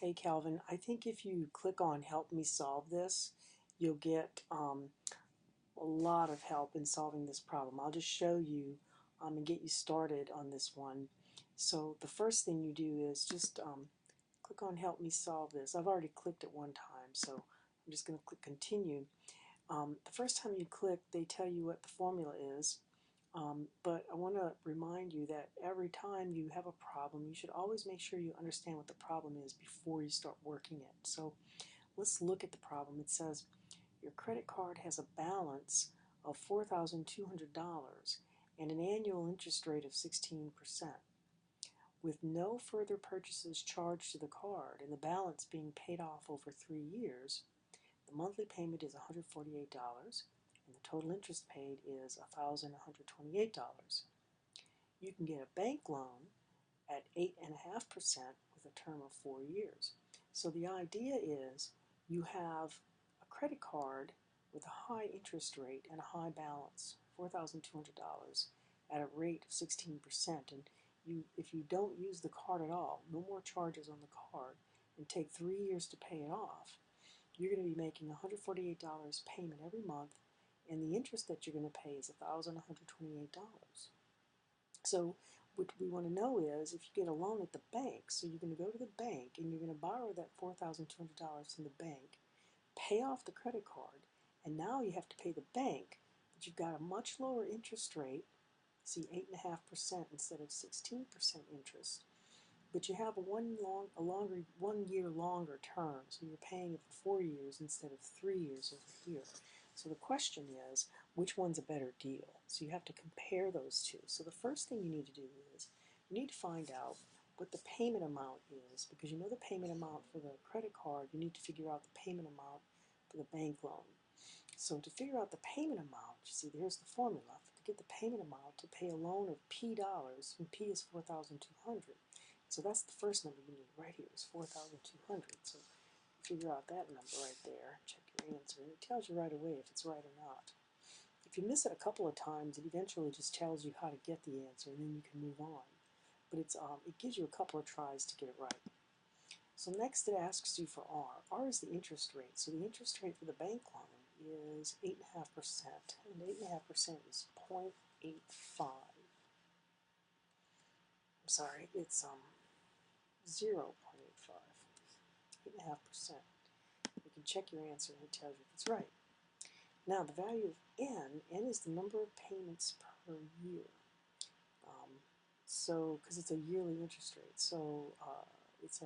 Hey Calvin, I think if you click on Help Me Solve This, you'll get a lot of help in solving this problem. I'll just show you and get you started on this one. So the first thing you do is just click on Help Me Solve This. I've already clicked it one time, so I'm just going to click Continue. The first time you click, they tell you what the formula is. But I want to remind you that every time you have a problem, you should always make sure you understand what the problem is before you start working it. So let's look at the problem. It says your credit card has a balance of $4,200 and an annual interest rate of 16%. With no further purchases charged to the card and the balance being paid off over 3 years, the monthly payment is $148 and the total interest paid is $1,128. You can get a bank loan at 8.5% with a term of 4 years. So the idea is you have a credit card with a high interest rate and a high balance, $4,200 at a rate of 16%. And if you don't use the card at all, no more charges on the card, and take 3 years to pay it off, you're going to be making $148 payment every month, and the interest that you're going to pay is $1,128. So what we want to know is if you get a loan at the bank, so you're going to go to the bank and you're going to borrow that $4,200 from the bank, pay off the credit card, and now you have to pay the bank, but you've got a much lower interest rate, see 8.5% instead of 16% interest, but you have a 1 year longer term, so you're paying it for 4 years instead of 3 years over here. So the question is, which one's a better deal? So you have to compare those two. So the first thing you need to do is you need to find out what the payment amount is, because you know the payment amount for the credit card, you need to figure out the payment amount for the bank loan. So to figure out the payment amount, you see there's the formula. To get the payment amount, to pay a loan of P dollars, and P is 4,200. So that's the first number you need right here is 4,200. So figure out that number right there, check your answer, and it tells you right away if it's right or not. If you miss it a couple of times, it eventually just tells you how to get the answer, and then you can move on. But it gives you a couple of tries to get it right. So next it asks you for R. R is the interest rate. So the interest rate for the bank loan is 8.5%, and 8.5% is 0.85. I'm sorry, it's 0.85, 8.5%. You can check your answer and it tells you if it's right. Now the value of N is the number of payments per year. So, because it's a yearly interest rate, so it's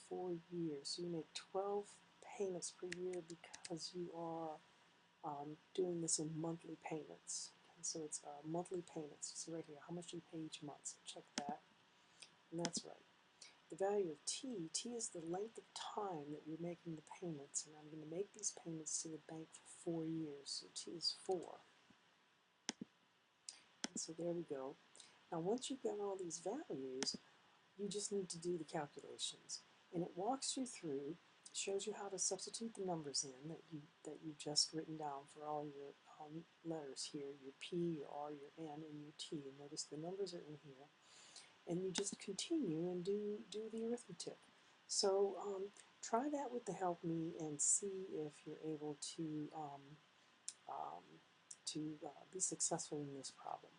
4 years. So you make 12 payments per year because you are doing this in monthly payments. Okay, so it's monthly payments. So right here, how much do you pay each month? So check that, and that's right. The value of T is the length of time that you're making the payments, and I'm going to make these payments to the bank for 4 years, so T is 4. And so there we go. Now once you've got all these values, you just need to do the calculations, and it walks you through, shows you how to substitute the numbers in that you've just written down for all your letters here, your P, your R, your N, and your T. And notice the numbers are in here. And you just continue and do the arithmetic. So try that with the Help Me and see if you're able to be successful in this problem.